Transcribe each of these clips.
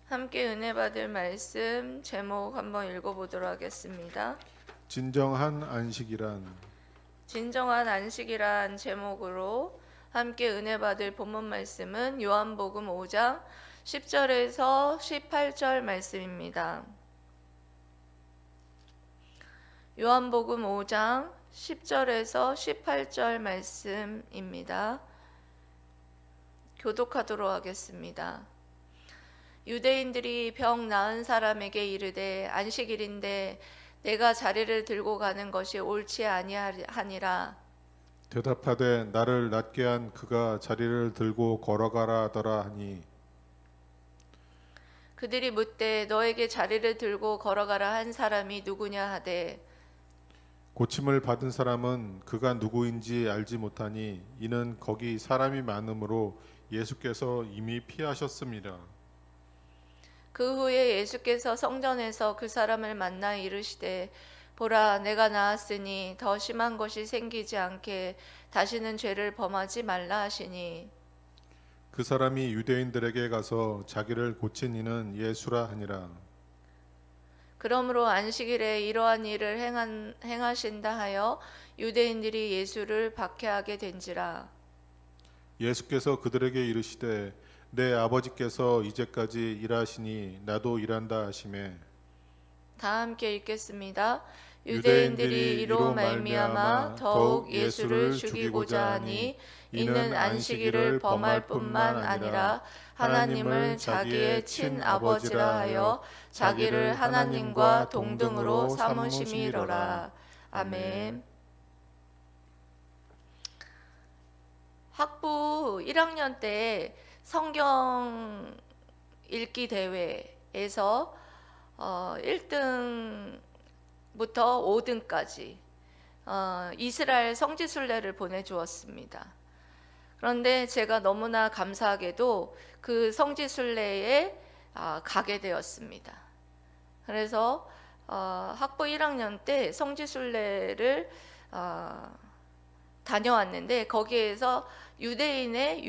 함께 은혜 받을 말씀 제목 한번 읽어보도록 하겠습니다. 진정한 안식이란 진정한 안식이란 제목으로 함께 은혜 받을 본문 말씀은 요한복음 5장 10절에서 18절 말씀입니다. 요한복음 5장 10절에서 18절 말씀입니다. 교독하도록 하겠습니다. 유대인들이 병 나은 사람에게 이르되 안식일인데 내가 자리를 들고 가는 것이 옳지 아니하니라. 대답하되 나를 낫게 한 그가 자리를 들고 걸어가라 하더라 하니 그들이 묻되 너에게 자리를 들고 걸어가라 한 사람이 누구냐 하되 고침을 받은 사람은 그가 누구인지 알지 못하니 이는 거기 사람이 많으므로 예수께서 이미 피하셨습니다. 그 후에 예수께서 성전에서 그 사람을 만나 이르시되 보라 내가 나았으니 더 심한 것이 생기지 않게 다시는 죄를 범하지 말라 하시니 그 사람이 유대인들에게 가서 자기를 고친 이는 예수라 하니라. 그러므로 안식일에 이러한 일을 행하신다 하여 유대인들이 예수를 박해하게 된지라. 예수께서 그들에게 이르시되 내 아버지께서 이제까지 일하시니 나도 일한다 하시매 다 함께 읽겠습니다. 유대인들이 이로 말미암아 더욱 예수를 죽이고자 하니 이는 안식일을 범할 뿐만 아니라 하나님을 자기의 친아버지라 하여 자기를 하나님과 동등으로 삼으심이로라. 아멘. 학부 1학년 때 성경 읽기 대회에서 1등부터 5등까지 이스라엘 성지순례를 보내주었습니다. 그런데 제가 너무나 감사하게도 그 성지순례에 가게 되었습니다. 그래서 학부 1학년 때 성지순례를 다녀왔는데 거기에서 유대인의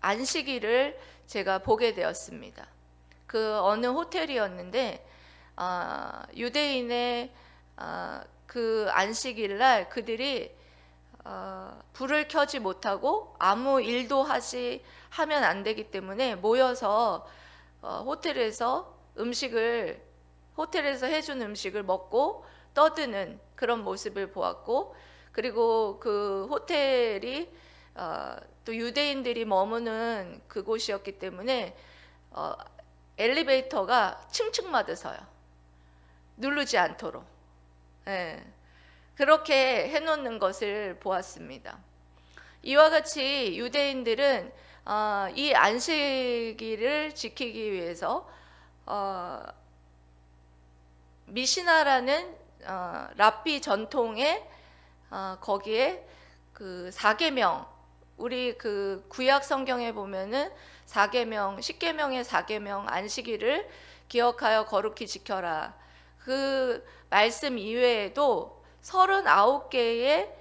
안식일을 제가 보게 되었습니다. 그 어느 호텔이었는데 유대인의 그 안식일 날 그들이 불을 켜지 못하고 아무 일도 하면 안 되기 때문에 모여서 호텔에서 해준 음식을 먹고 떠드는 그런 모습을 보았고, 그리고 그 호텔이 또 유대인들이 머무는 그곳이었기 때문에 엘리베이터가 층층마다 누르지 않도록 그렇게 해놓는 것을 보았습니다. 이와 같이 유대인들은 이 안식일을 지키기 위해서 미시나라는 랍비 전통의 거기에 그 4계명, 우리 그 구약 성경에 보면은 4계명, 10계명의 4계명 안식일을 기억하여 거룩히 지켜라. 그 말씀 이외에도 39개의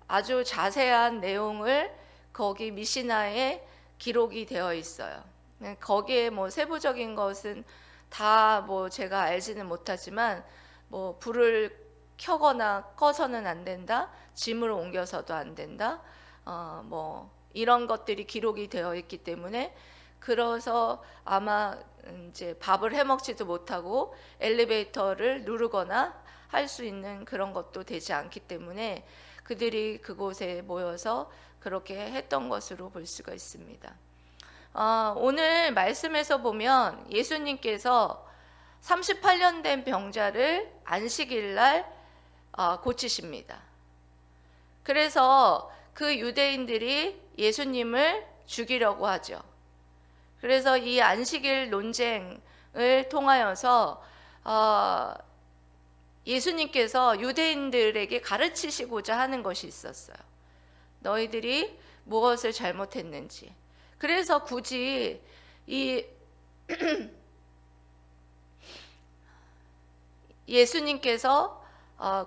아주 자세한 내용을 거기 미시나에 기록이 되어 있어요. 거기에 뭐 세부적인 것은 다 뭐 제가 알지는 못하지만 뭐 불을 켜거나 꺼서는 안 된다, 짐을 옮겨서도 안 된다, 뭐 이런 것들이 기록이 되어 있기 때문에 그래서 아마 이제 밥을 해 먹지도 못하고 엘리베이터를 누르거나 할 수 있는 그런 것도 되지 않기 때문에 그들이 그곳에 모여서 그렇게 했던 것으로 볼 수가 있습니다. 오늘 말씀에서 보면 예수님께서 38년 된 병자를 안식일 날 고치십니다. 그래서 그 유대인들이 예수님을 죽이려고 하죠. 그래서 이 안식일 논쟁을 통하여서 예수님께서 유대인들에게 가르치시고자 하는 것이 있었어요. 너희들이 무엇을 잘못했는지. 그래서 굳이 이 예수님께서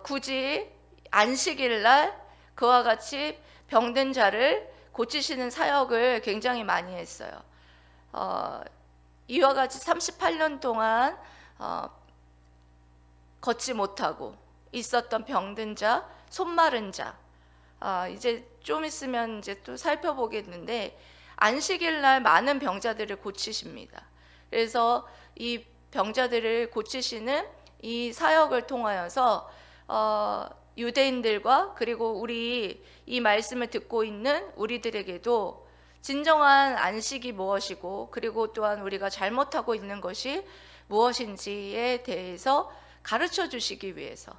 굳이 안식일 날 그와 같이 병든 자를 고치시는 사역을 굉장히 많이 했어요. 이와 같이 38년 동안 걷지 못하고 있었던 병든 자, 손마른 자, 이제 좀 있으면 이제 또 살펴보겠는데 안식일 날 많은 병자들을 고치십니다. 그래서 이 병자들을 고치시는 이 사역을 통하여서 유대인들과 그리고 우리 이 말씀을 듣고 있는 우리들에게도 진정한 안식이 무엇이고 그리고 또한 우리가 잘못하고 있는 것이 무엇인지에 대해서 가르쳐 주시기 위해서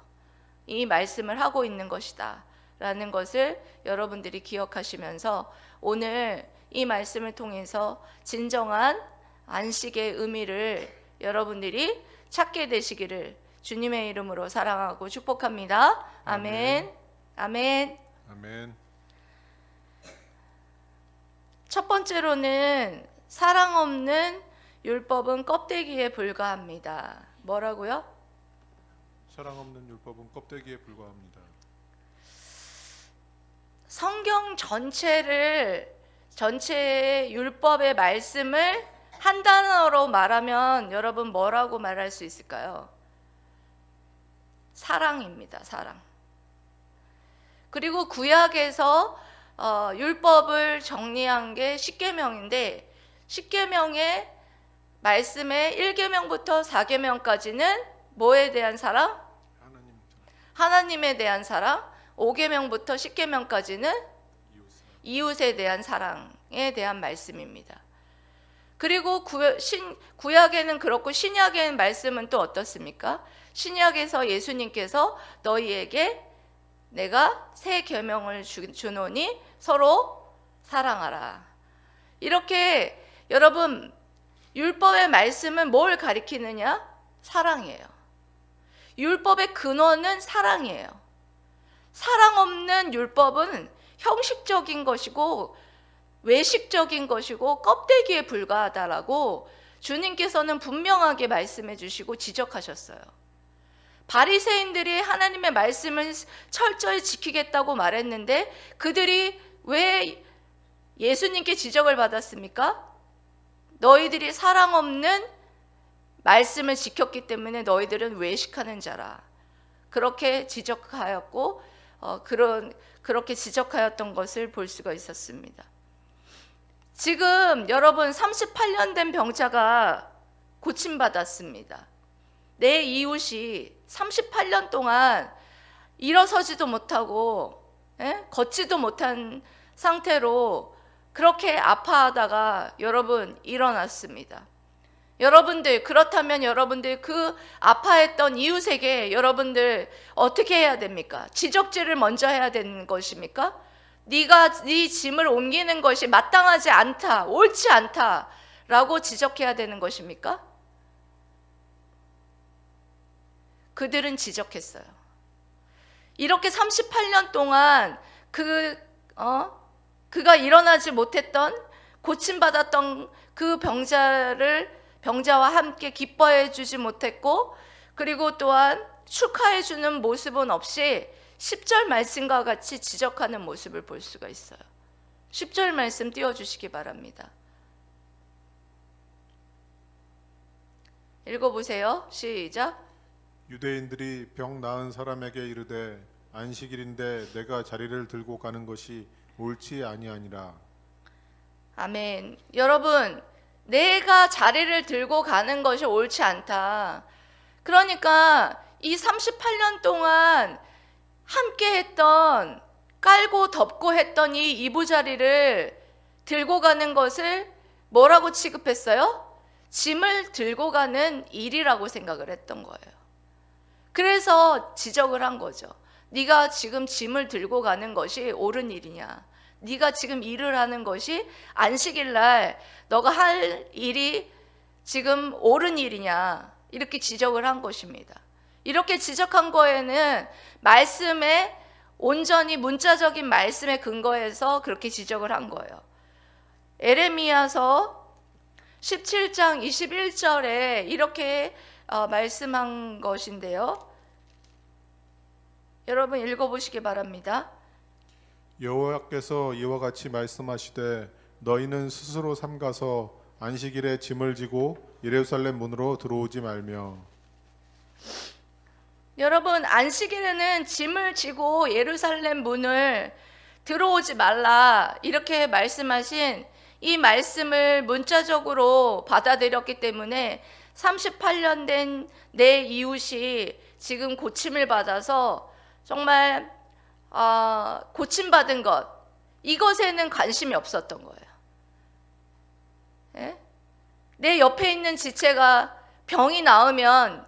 이 말씀을 하고 있는 것이다 라는 것을 여러분들이 기억하시면서 오늘 이 말씀을 통해서 진정한 안식의 의미를 여러분들이 찾게 되시기를 주님의 이름으로 사랑하고 축복합니다. 아멘. 아멘. 아멘. 첫 번째로는 사랑 없는 율법은 껍데기에 불과합니다. 뭐라고요? 사랑 없는 율법은 껍데기에 불과합니다. 성경 전체의 율법의 말씀을 한 단어로 말하면 여러분 뭐라고 말할 수 있을까요? 사랑입니다. 사랑. 그리고 구약에서 율법을 정리한 게 십계명인데 십계명의 말씀의 1계명부터 4계명까지는 뭐에 대한 사랑? 하나님에 대한 사랑. 5계명부터 10계명까지는 이웃에 대한 사랑에 대한 말씀입니다. 그리고 구약에는 그렇고 신약의 말씀은 또 어떻습니까? 신약에서 예수님께서 너희에게 내가 새 계명을 주노니 서로 사랑하라. 이렇게 여러분 율법의 말씀은 뭘 가리키느냐? 사랑이에요. 율법의 근원은 사랑이에요. 사랑 없는 율법은 형식적인 것이고 외식적인 것이고 껍데기에 불과하다라고 주님께서는 분명하게 말씀해 주시고 지적하셨어요. 바리새인들이 하나님의 말씀을 철저히 지키겠다고 말했는데 그들이 왜 예수님께 지적을 받았습니까? 너희들이 사랑 없는 말씀을 지켰기 때문에 너희들은 외식하는 자라. 그렇게 지적하였고 그렇게 지적하였던 것을 볼 수가 있었습니다. 지금 여러분 38년 된 병자가 고침받았습니다. 내 이웃이 38년 동안 일어서지도 못하고 걷지도 못한 상태로 그렇게 아파하다가 여러분 일어났습니다. 여러분들 그렇다면 여러분들 그 아파했던 이웃에게 여러분들 어떻게 해야 됩니까? 지적질을 먼저 해야 되는 것입니까? 네가 네 짐을 옮기는 것이 마땅하지 않다, 옳지 않다라고 지적해야 되는 것입니까? 그들은 지적했어요. 이렇게 38년 동안 그가 일어나지 못했던 고침받았던 그 병자와 함께 기뻐해 주지 못했고 그리고 또한 축하해 주는 모습은 없이 10절 말씀과 같이 지적하는 모습을 볼 수가 있어요. 10절 말씀 띄워주시기 바랍니다. 읽어보세요. 시작. 유대인들이 병 나은 사람에게 이르되 안식일인데 내가 자리를 들고 가는 것이 옳지 아니하니라. 아멘. 여러분, 내가 자리를 들고 가는 것이 옳지 않다. 그러니까 이 38년 동안 함께 했던 깔고 덮고 했던 이 이부자리를 들고 가는 것을 뭐라고 취급했어요? 짐을 들고 가는 일이라고 생각을 했던 거예요. 그래서 지적을 한 거죠. 네가 지금 짐을 들고 가는 것이 옳은 일이냐? 네가 지금 일을 하는 것이 안식일 날 너가 할 일이 지금 옳은 일이냐? 이렇게 지적을 한 것입니다. 이렇게 지적한 거에는 말씀에 온전히 문자적인 말씀에 근거해서 그렇게 지적을 한 거예요. 에레미야서 17장 21절에 이렇게 말씀한 것인데요. 여러분 읽어보시기 바랍니다. 여호와께서 이와 같이 말씀하시되 너희는 스스로 삼가서 안식일에 짐을 지고 예루살렘 문으로 들어오지 말며. 여러분, 안식일에는 짐을 지고 예루살렘 문을 들어오지 말라 이렇게 말씀하신 이 말씀을 문자적으로 받아들였기 때문에 38년 된 내 이웃이 지금 고침을 받아서 정말 고침받은 것, 이것에는 관심이 없었던 거예요. 예? 내 옆에 있는 지체가 병이 나으면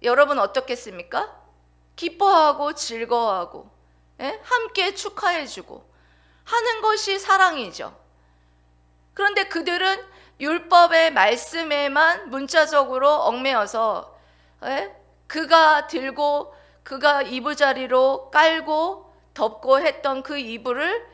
여러분 어떻겠습니까? 기뻐하고 즐거워하고, 예? 함께 축하해주고 하는 것이 사랑이죠. 그런데 그들은 율법의 말씀에만 문자적으로 얽매여서, 예? 그가 들고 그가 이부자리로 깔고 덮고 했던 그 이불을,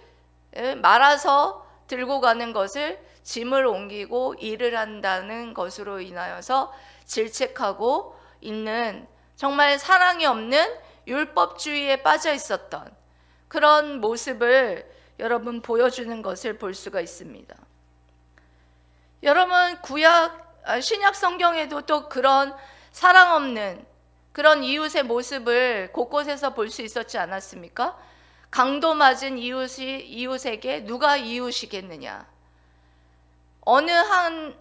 예? 말아서 들고 가는 것을 짐을 옮기고 일을 한다는 것으로 인하여서 질책하고 있는, 정말 사랑이 없는 율법주의에 빠져 있었던 그런 모습을 여러분 보여주는 것을 볼 수가 있습니다. 여러분, 신약 성경에도 또 그런 사랑 없는 그런 이웃의 모습을 곳곳에서 볼 수 있었지 않았습니까? 강도 맞은 이웃에게 누가 이웃이겠느냐? 어느 한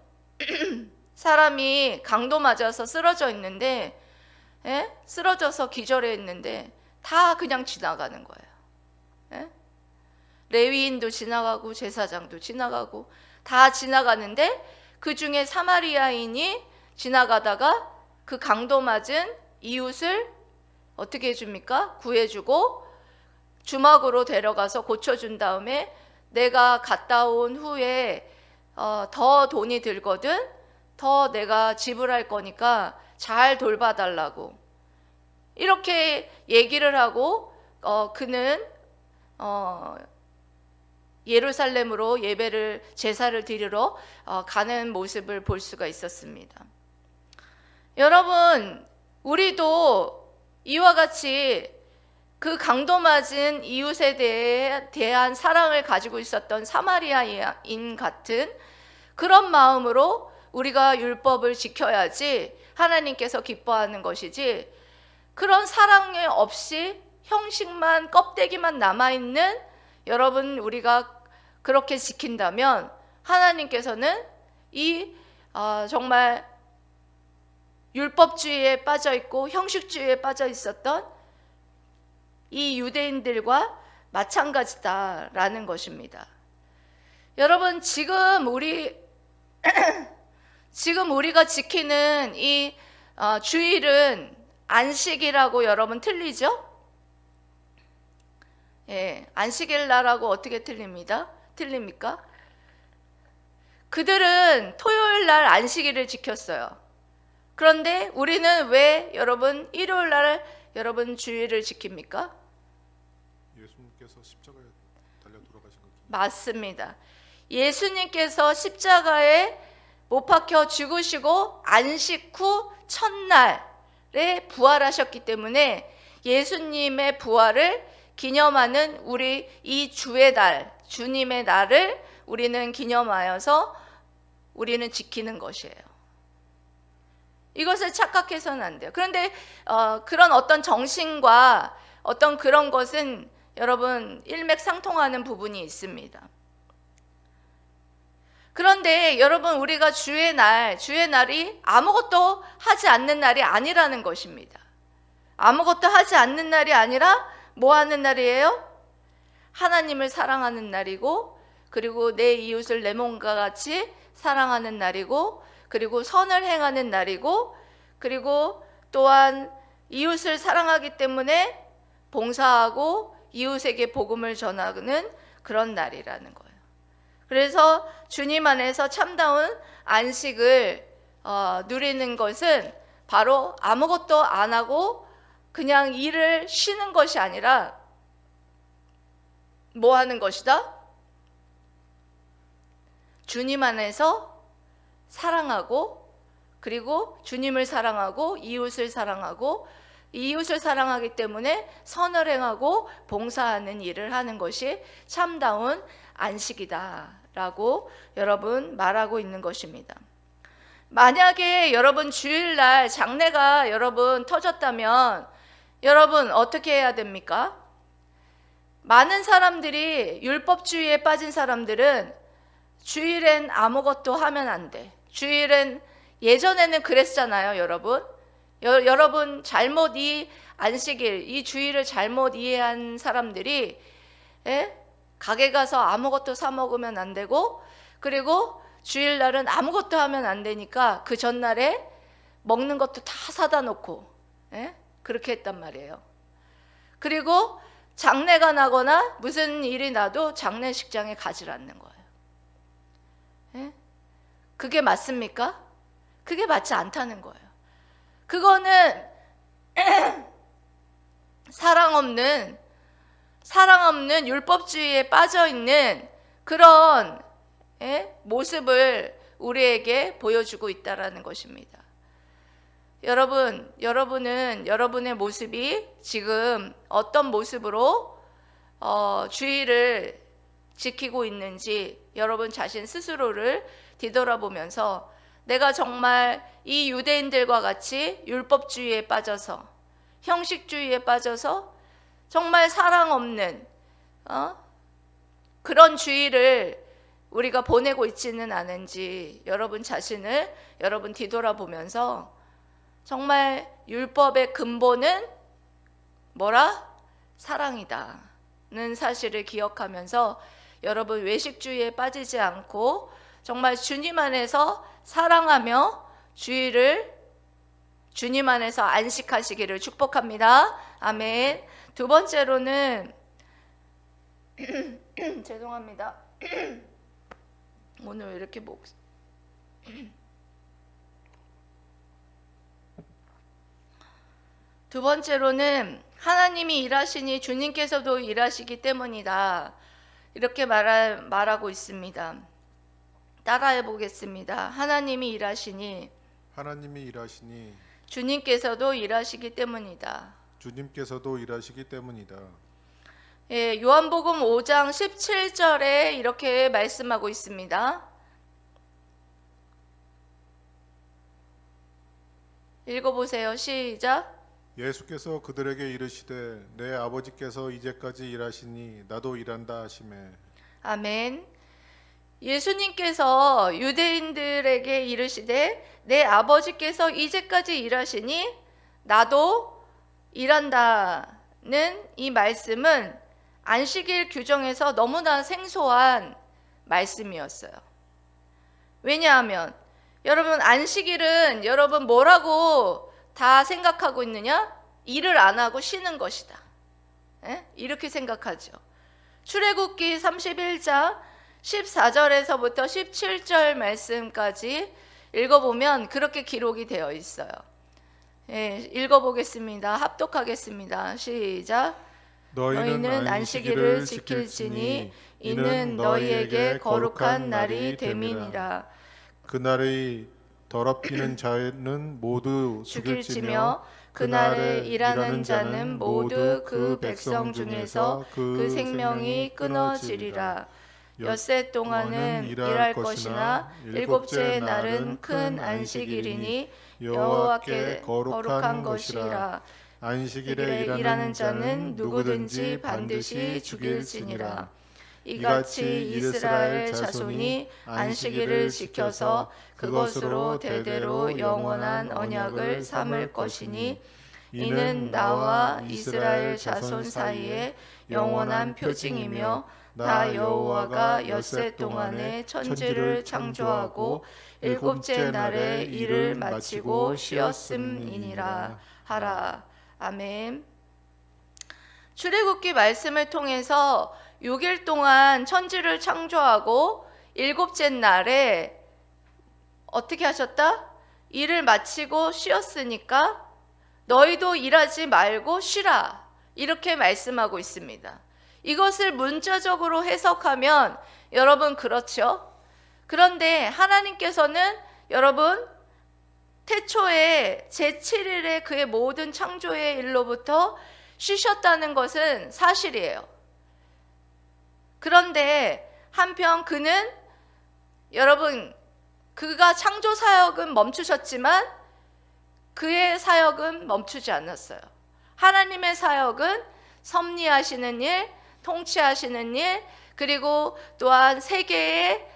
사람이 강도 맞아서 쓰러져 있는데, 예? 쓰러져서 기절했는데 다 그냥 지나가는 거예요. 예? 레위인도 지나가고 제사장도 지나가고 다 지나가는데 그 중에 사마리아인이 지나가다가 그 강도 맞은 이웃을 어떻게 해줍니까? 구해주고 주막으로 데려가서 고쳐준 다음에 내가 갔다 온 후에 더 돈이 들거든, 더 내가 지불할 거니까 잘 돌봐달라고 이렇게 얘기를 하고 그는 예루살렘으로 예배를, 제사를 드리러 가는 모습을 볼 수가 있었습니다. 여러분, 우리도 이와 같이 그 강도 맞은 이웃에 대한 사랑을 가지고 있었던 사마리아인 같은 그런 마음으로 우리가 율법을 지켜야지 하나님께서 기뻐하는 것이지, 그런 사랑이 없이 형식만, 껍데기만 남아있는 여러분, 우리가 그렇게 지킨다면 하나님께서는 정말 율법주의에 빠져 있고 형식주의에 빠져 있었던 이 유대인들과 마찬가지다라는 것입니다. 여러분, 지금 우리가 지키는 이 주일은 안식이라고 여러분 틀리죠? 예, 안식일 날하고 어떻게 틀립니까? 그들은 토요일 날 안식일을 지켰어요. 그런데 우리는 왜 여러분 일요일 날 여러분 주일을 지킵니까? 예수님께서 십자가에 달려 돌아가신 것. 맞습니다. 예수님께서 십자가에 못 박혀 죽으시고 안식 후 첫날에 부활하셨기 때문에 예수님의 부활을 기념하는 우리 이 주의 날, 주님의 날을 우리는 기념하여서 우리는 지키는 것이에요. 이것을 착각해서는 안 돼요. 그런데 그런 어떤 정신과 어떤 그런 것은 여러분 일맥상통하는 부분이 있습니다. 그런데 여러분, 우리가 주의 날이 아무것도 하지 않는 날이 아니라는 것입니다. 아무것도 하지 않는 날이 아니라 뭐 하는 날이에요? 하나님을 사랑하는 날이고, 그리고 내 이웃을 내 몸과 같이 사랑하는 날이고, 그리고 선을 행하는 날이고, 그리고 또한 이웃을 사랑하기 때문에 봉사하고 이웃에게 복음을 전하는 그런 날이라는 거예요. 그래서 주님 안에서 참다운 안식을 누리는 것은 바로 아무것도 안 하고 그냥 일을 쉬는 것이 아니라 뭐 하는 것이다? 주님 안에서 사랑하고, 그리고 주님을 사랑하고 이웃을 사랑하고, 이웃을 사랑하기 때문에 선을 행하고 봉사하는 일을 하는 것이 참다운 안식이다 라고 여러분 말하고 있는 것입니다. 만약에 여러분 주일날 장례가 여러분 터졌다면 여러분 어떻게 해야 됩니까? 많은 사람들이 율법주의에 빠진 사람들은 주일엔 아무것도 하면 안 돼. 주일엔 예전에는 그랬잖아요, 여러분. 여러분 잘못 이 안식일, 이 주일을 잘못 이해한 사람들이 가게 가서 아무것도 사 먹으면 안 되고, 그리고 주일날은 아무것도 하면 안 되니까 그 전날에 먹는 것도 다 사다 놓고 그렇게 했단 말이에요. 그리고 장례가 나거나 무슨 일이 나도 장례식장에 가지 않는 거예요. 그게 맞습니까? 그게 맞지 않다는 거예요. 그거는 사랑 없는 율법주의에 빠져 있는 그런 모습을 우리에게 보여주고 있다라는 것입니다. 여러분은 여러분의 모습이 지금 어떤 모습으로 주의를 지키고 있는지 여러분 자신 스스로를 뒤돌아보면서 내가 정말 이 유대인들과 같이 율법주의에 빠져서 형식주의에 빠져서 정말 사랑 없는 그런 주의를 우리가 보내고 있지는 않은지 여러분 자신을 여러분 뒤돌아보면서 정말 율법의 근본은 뭐라? 사랑이다는 사실을 기억하면서 여러분 외식주의에 빠지지 않고 정말 주님 안에서 사랑하며 주의를 주님 안에서 안식하시기를 축복합니다. 아멘. 두 번째로는 죄송합니다. 오늘 왜 이렇게 두 번째로는 하나님이 일하시니 주님께서도 일하시기 때문이다. 이렇게 말하고 있습니다. 따라해 보겠습니다. 하나님이 일하시니 주님께서도 일하시기 때문이다. 주님께서도 일하시기 때문이다. 요한복음 5장 17절에 이렇게 말씀하고 있습니다. 읽어보세요. 시작. 예수께서 그들에게 이르시되 내 아버지께서 이제까지 일하시니 나도 일한다 하시매. 아멘. 예수님께서 유대인들에게 이르시되 내 아버지께서 이제까지 일하시니 나도 일한다는 이 말씀은 안식일 규정에서 너무나 생소한 말씀이었어요. 왜냐하면 여러분 안식일은 여러분 뭐라고 다 생각하고 있느냐? 일을 안 하고 쉬는 것이다. 이렇게 생각하죠. 출애굽기 31장 14절에서부터 17절 말씀까지 읽어보면 그렇게 기록이 되어 있어요. 읽어보겠습니다. 합독하겠습니다. 시작. 너희는 안식일을 지킬지니 이는 너희에게 거룩한 날이 됨이니라. 그날의 더럽히는 자는 모두 죽일지며 그날에 일하는 자는 모두 그 백성 중에서 그 생명이 끊어지리라. 엿새 동안은 일할 것이나 일곱째 날은 큰 안식일이니 여호와께 거룩한 것이라. 안식일에 일하는 자는 누구든지 반드시 죽일지니라. 이같이 이스라엘 자손이 안식일을 지켜서 그것으로 대대로 영원한 언약을 삼을 것이니 이는 나와 이스라엘 자손 사이에 영원한 표징이며 나 여호와가 엿새 동안에 천지를 창조하고 일곱째 날에 일을 마치고 쉬었음이니라 하라. 아멘. 출애굽기 말씀을 통해서 6일 동안 천지를 창조하고 일곱째 날에 어떻게 하셨다? 일을 마치고 쉬었으니까 너희도 일하지 말고 쉬라. 이렇게 말씀하고 있습니다. 이것을 문자적으로 해석하면 여러분 그렇죠? 그런데 하나님께서는 여러분 태초에 제7일에 그의 모든 창조의 일로부터 쉬셨다는 것은 사실이에요. 그런데 한편 그는 여러분, 그가 창조 사역은 멈추셨지만 그의 사역은 멈추지 않았어요. 하나님의 사역은 섭리하시는 일, 통치하시는 일, 그리고 또한 세계의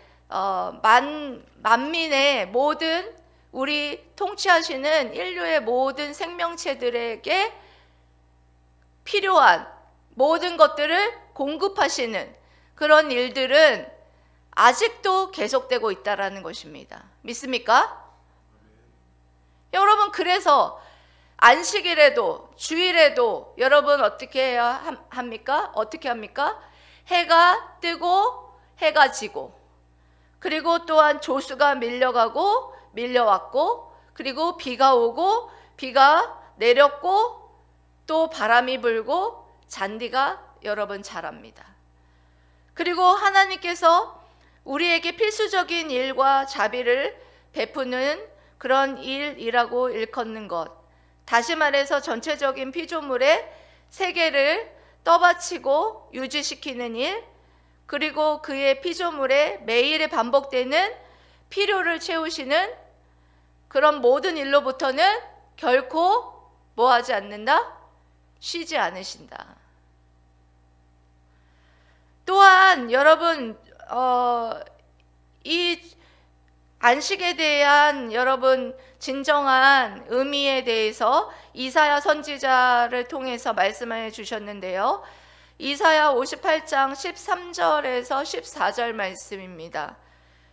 만민의 모든 우리 통치하시는 인류의 모든 생명체들에게 필요한 모든 것들을 공급하시는 그런 일들은 아직도 계속되고 있다라는 것입니다. 믿습니까? 여러분, 그래서 안식일에도 주일에도 여러분 어떻게 해야 합니까? 어떻게 합니까? 해가 뜨고 해가 지고, 그리고 또한 조수가 밀려가고 밀려왔고, 그리고 비가 오고 비가 내렸고, 또 바람이 불고 잔디가 여러분 자랍니다. 그리고 하나님께서 우리에게 필수적인 일과 자비를 베푸는 그런 일이라고 일컫는 것, 다시 말해서 전체적인 피조물의 세계를 떠받치고 유지시키는 일, 그리고 그의 피조물의 매일에 반복되는 필요를 채우시는 그런 모든 일로부터는 결코 뭐하지 않는다? 쉬지 않으신다. 또한 여러분, 이 안식에 대한 여러분 진정한 의미에 대해서 이사야 선지자를 통해서 말씀해 주셨는데요. 이사야 58장 13절에서 14절 말씀입니다.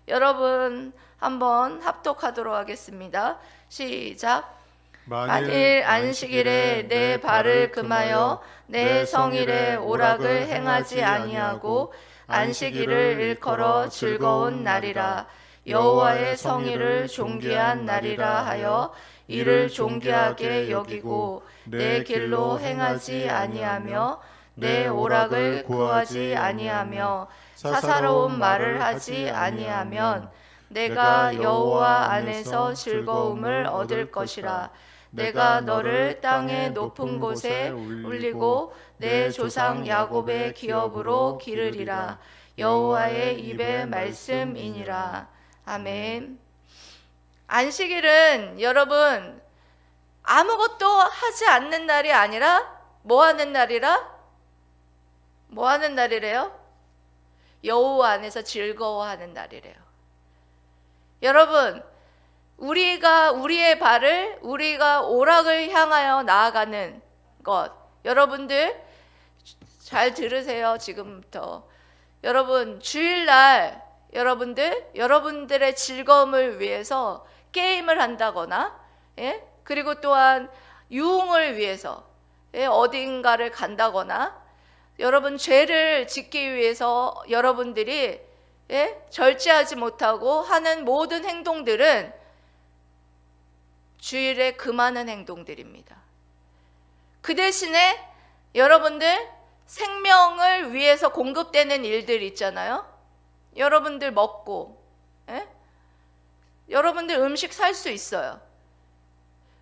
여러분 한번 합독하도록 하겠습니다. 시작. 만일 안식일에 내 발을 금하여 내 성일에 오락을 행하지 아니하고 안식일을 일컬어 즐거운 날이라, 여호와의 성일을 존귀한 날이라 하여 이를 존귀하게 여기고 내 길로 행하지 아니하며 내 오락을 구하지 아니하며 사사로운 말을 하지 아니하면 내가 여호와 안에서 즐거움을 얻을 것이라. 내가 너를 땅의 높은 곳에 올리고 내 조상 야곱의 기업으로 기르리라. 여호와의 입의 말씀이니라. 아멘. 안식일은 여러분 아무것도 하지 않는 날이 아니라 뭐 하는 날이라? 뭐 하는 날이래요? 여호와 안에서 즐거워하는 날이래요. 여러분, 우리의 발을 우리가 오락을 향하여 나아가는 것, 여러분들 잘 들으세요. 지금부터 여러분, 주일날 여러분들의 즐거움을 위해서 게임을 한다거나, 그리고 또한 유흥을 위해서 어딘가를 간다거나, 여러분 죄를 짓기 위해서 여러분들이 절제하지 못하고 하는 모든 행동들은 주일에 금하는 행동들입니다. 그 대신에 여러분들 생명을 위해서 공급되는 일들 있잖아요. 여러분들 먹고, 여러분들 음식 살 수 있어요.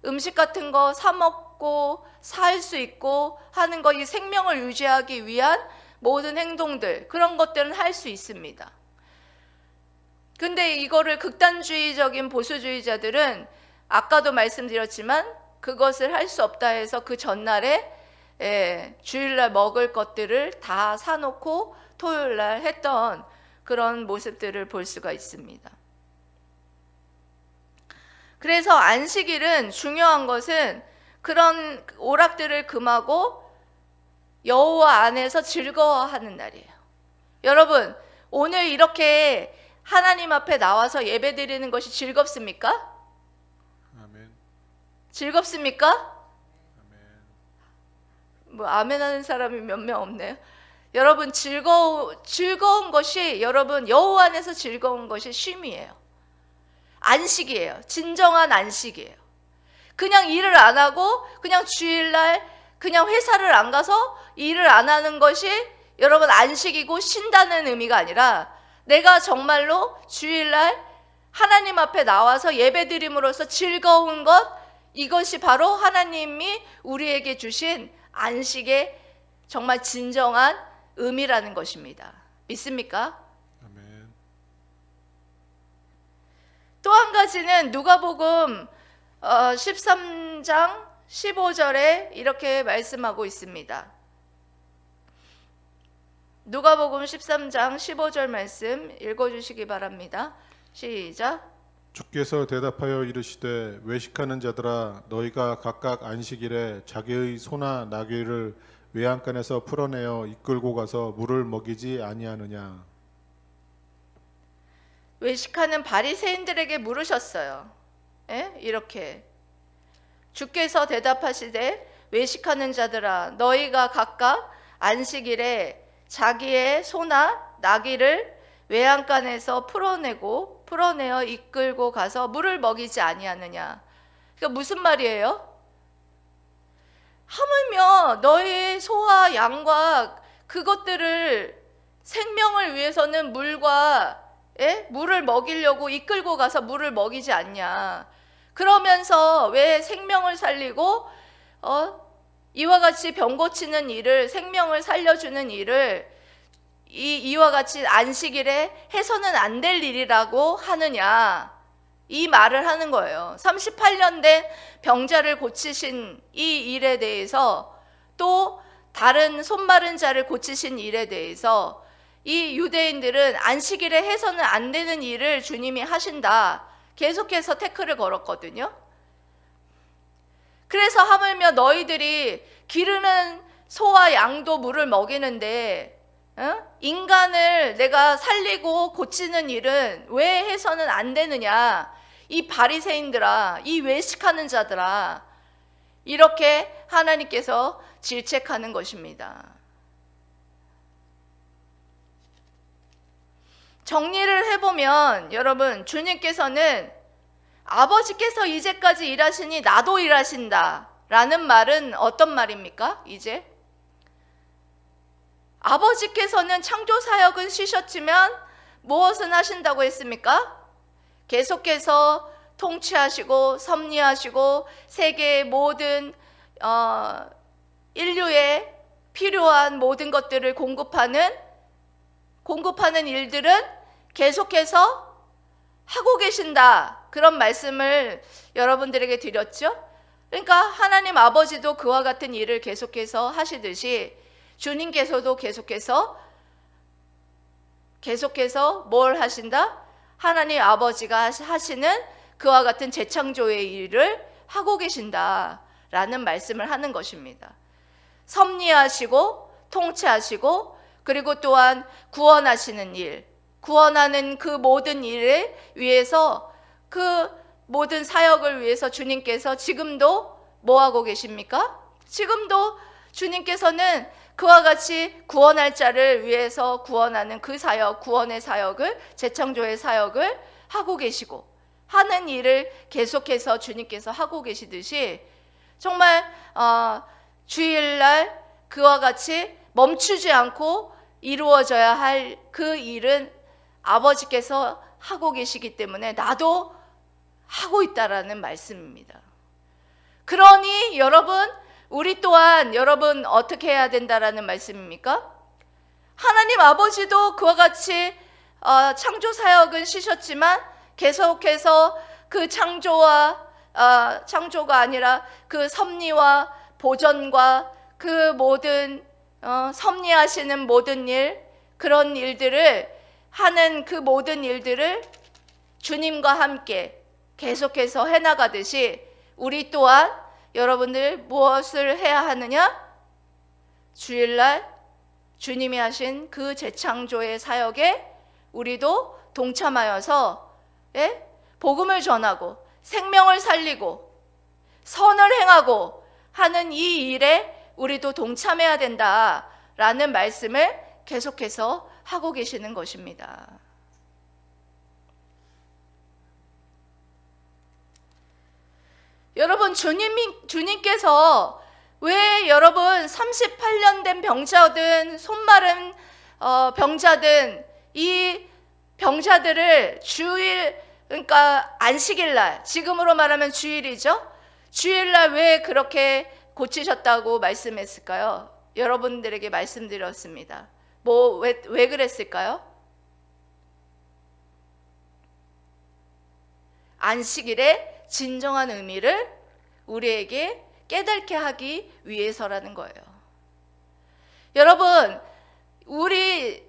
음식 같은 거 사 먹고 살 수 있고 하는 거, 이 생명을 유지하기 위한 모든 행동들, 그런 것들은 할 수 있습니다. 근데 이거를 극단주의적인 보수주의자들은 아까도 말씀드렸지만 그것을 할 수 없다 해서 그 전날에 주일날 먹을 것들을 다 사놓고 토요일날 했던 그런 모습들을 볼 수가 있습니다. 그래서 안식일은 중요한 것은 그런 오락들을 금하고 여호와 안에서 즐거워하는 날이에요. 여러분, 오늘 이렇게 하나님 앞에 나와서 예배드리는 것이 즐겁습니까? 아멘. 즐겁습니까? 아멘. 뭐 아멘 하는 사람이 몇 명 없네요. 여러분, 즐거운 것이, 여러분 여호와 안에서 즐거운 것이 쉼이에요. 안식이에요. 진정한 안식이에요. 그냥 일을 안 하고 그냥 주일날 그냥 회사를 안 가서 일을 안 하는 것이 여러분 안식이고 쉰다는 의미가 아니라, 내가 정말로 주일날 하나님 앞에 나와서 예배드림으로써 즐거운 것, 이것이 바로 하나님이 우리에게 주신 안식의 정말 진정한 의미라는 것입니다. 믿습니까? 아멘. 가지는 누가복음 13장 15절에 이렇게 말씀하고 있습니다. 누가복음 13장 15절 말씀 읽어주시기 바랍니다. 시작. 주께서 대답하여 이르시되 외식하는 자들아 너희가 각각 안식일에 자기의 소나 나귀를 외양간에서 풀어내어 이끌고 가서 물을 먹이지 아니하느냐. 외식하는 바리새인들에게 물으셨어요. 이렇게 주께서 대답하시되 외식하는 자들아 너희가 각각 안식일에 자기의 소나 나귀를 외양간에서 풀어내어 이끌고 가서 물을 먹이지 아니하느냐. 그러니까 무슨 말이에요? 하물며 너희 소와 양과 그것들을 생명을 위해서는 물을 먹이려고 이끌고 가서 물을 먹이지 않냐. 그러면서 왜 생명을 살리고 이와 같이 병 고치는 일을, 생명을 살려주는 일을 이와 같이 안식일에 해서는 안 될 일이라고 하느냐. 이 말을 하는 거예요. 38년 된 병자를 고치신 이 일에 대해서, 또 다른 손마른 자를 고치신 일에 대해서 이 유대인들은 안식일에 해서는 안 되는 일을 주님이 하신다, 계속해서 태클을 걸었거든요. 그래서 하물며 너희들이 기르는 소와 양도 물을 먹이는데 인간을 내가 살리고 고치는 일은 왜 해서는 안 되느냐. 이 바리새인들아, 이 외식하는 자들아, 이렇게 하나님께서 질책하는 것입니다. 정리를 해보면 여러분, 주님께서는 아버지께서 이제까지 일하시니 나도 일하신다 라는 말은 어떤 말입니까? 이제 아버지께서는 창조사역은 쉬셨지만 무엇은 하신다고 했습니까? 계속해서 통치하시고 섭리하시고 세계의 모든 인류에 필요한 모든 것들을 공급하는 일들은 계속해서 하고 계신다, 그런 말씀을 여러분들에게 드렸죠. 그러니까 하나님 아버지도 그와 같은 일을 계속해서 하시듯이 주님께서도 계속해서 뭘 하신다? 하나님 아버지가 하시는 그와 같은 재창조의 일을 하고 계신다라는 말씀을 하는 것입니다. 섭리하시고 통치하시고 그리고 또한 구원하시는 일, 구원하는 그 모든 일을 위해서, 그 모든 사역을 위해서 주님께서 지금도 뭐 하고 계십니까? 지금도 주님께서는 그와 같이 구원할 자를 위해서 구원하는 그 사역, 구원의 사역을, 재창조의 사역을 하고 계시고, 하는 일을 계속해서 주님께서 하고 계시듯이 정말 주일날 그와 같이 멈추지 않고 이루어져야 할 그 일은 아버지께서 하고 계시기 때문에 나도 하고 있다라는 말씀입니다. 그러니 여러분, 우리 또한 여러분 어떻게 해야 된다라는 말씀입니까? 하나님 아버지도 그와 같이 창조 사역은 쉬셨지만 계속해서 그 창조가 아니라 그 섭리와 보전과 그 모든 섭리하시는 모든 일, 그런 일들을 하는 그 모든 일들을 주님과 함께 계속해서 해나가듯이 우리 또한 여러분들 무엇을 해야 하느냐? 주일날 주님이 하신 그 재창조의 사역에 우리도 동참하여서 복음을 전하고 생명을 살리고 선을 행하고 하는 이 일에 우리도 동참해야 된다라는 말씀을 계속해서 하고 계시는 것입니다. 여러분, 주님께서 왜 여러분 38년 된 병자든 손마른 병자든 이 병자들을 주일, 그러니까 안식일날, 지금으로 말하면 주일이죠. 주일날 왜 그렇게 고치셨다고 말씀했을까요? 여러분들에게 말씀드렸습니다. 왜 그랬을까요? 안식일의 진정한 의미를 우리에게 깨닫게 하기 위해서라는 거예요. 여러분, 우리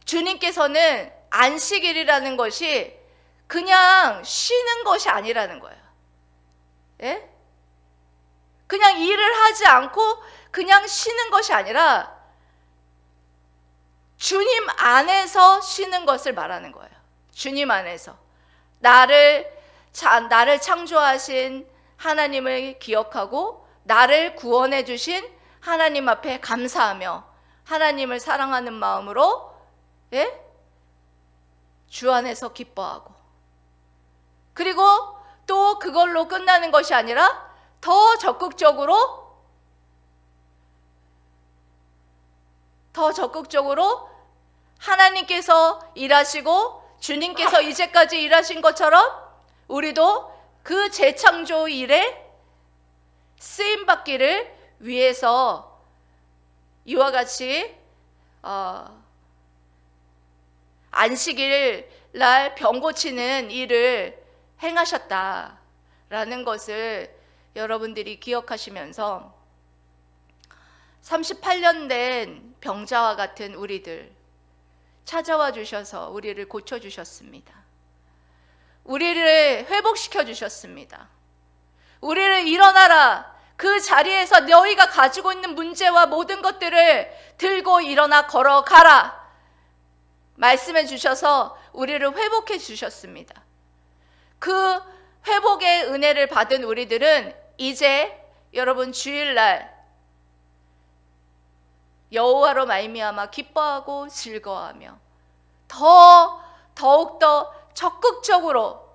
주님께서는 안식일이라는 것이 그냥 쉬는 것이 아니라는 거예요. 예? 그냥 일을 하지 않고 그냥 쉬는 것이 아니라 주님 안에서 쉬는 것을 말하는 거예요. 주님 안에서 나를 창조하신 하나님을 기억하고 나를 구원해 주신 하나님 앞에 감사하며 하나님을 사랑하는 마음으로 주 안에서 기뻐하고, 그리고 또 그걸로 끝나는 것이 아니라 더 적극적으로 하나님께서 일하시고 주님께서 이제까지 일하신 것처럼 우리도 그 재창조 일에 쓰임받기를 위해서 이와 같이 안식일 날 병 고치는 일을 행하셨다라는 것을 여러분들이 기억하시면서 38년 된 병자와 같은 우리들 찾아와 주셔서 우리를 고쳐주셨습니다. 우리를 회복시켜 주셨습니다. 우리를 일어나라, 그 자리에서 너희가 가지고 있는 문제와 모든 것들을 들고 일어나 걸어가라 말씀해 주셔서 우리를 회복해 주셨습니다. 그 회복의 은혜를 받은 우리들은 이제 여러분 주일날 여호와로 말미암아 기뻐하고 즐거워하며 더욱더 적극적으로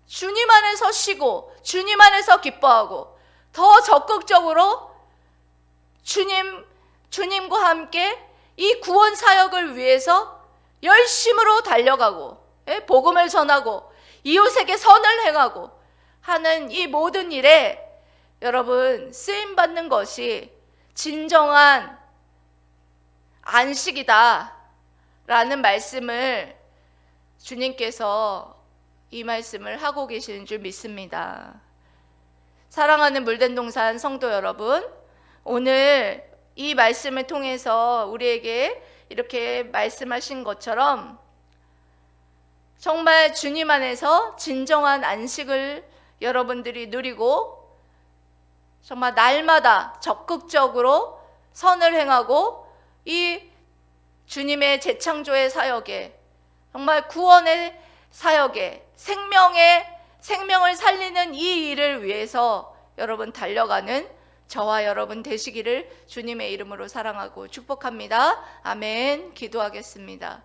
주님 안에서 쉬고 주님 안에서 기뻐하고 더 적극적으로 주님과 함께 이 구원 사역을 위해서 열심으로 달려가고 복음을 전하고 이웃에게 선을 행하고 하는 이 모든 일에 여러분 쓰임받는 것이 진정한 안식이다 라는 말씀을 주님께서 이 말씀을 하고 계시는 줄 믿습니다. 사랑하는 물된동산 성도 여러분, 오늘 이 말씀을 통해서 우리에게 이렇게 말씀하신 것처럼 정말 주님 안에서 진정한 안식을 여러분들이 누리고 정말 날마다 적극적으로 선을 행하고 이 주님의 재창조의 사역에 정말 구원의 사역에 생명을 살리는 이 일을 위해서 여러분 달려가는 저와 여러분 되시기를 주님의 이름으로 사랑하고 축복합니다. 아멘. 기도하겠습니다.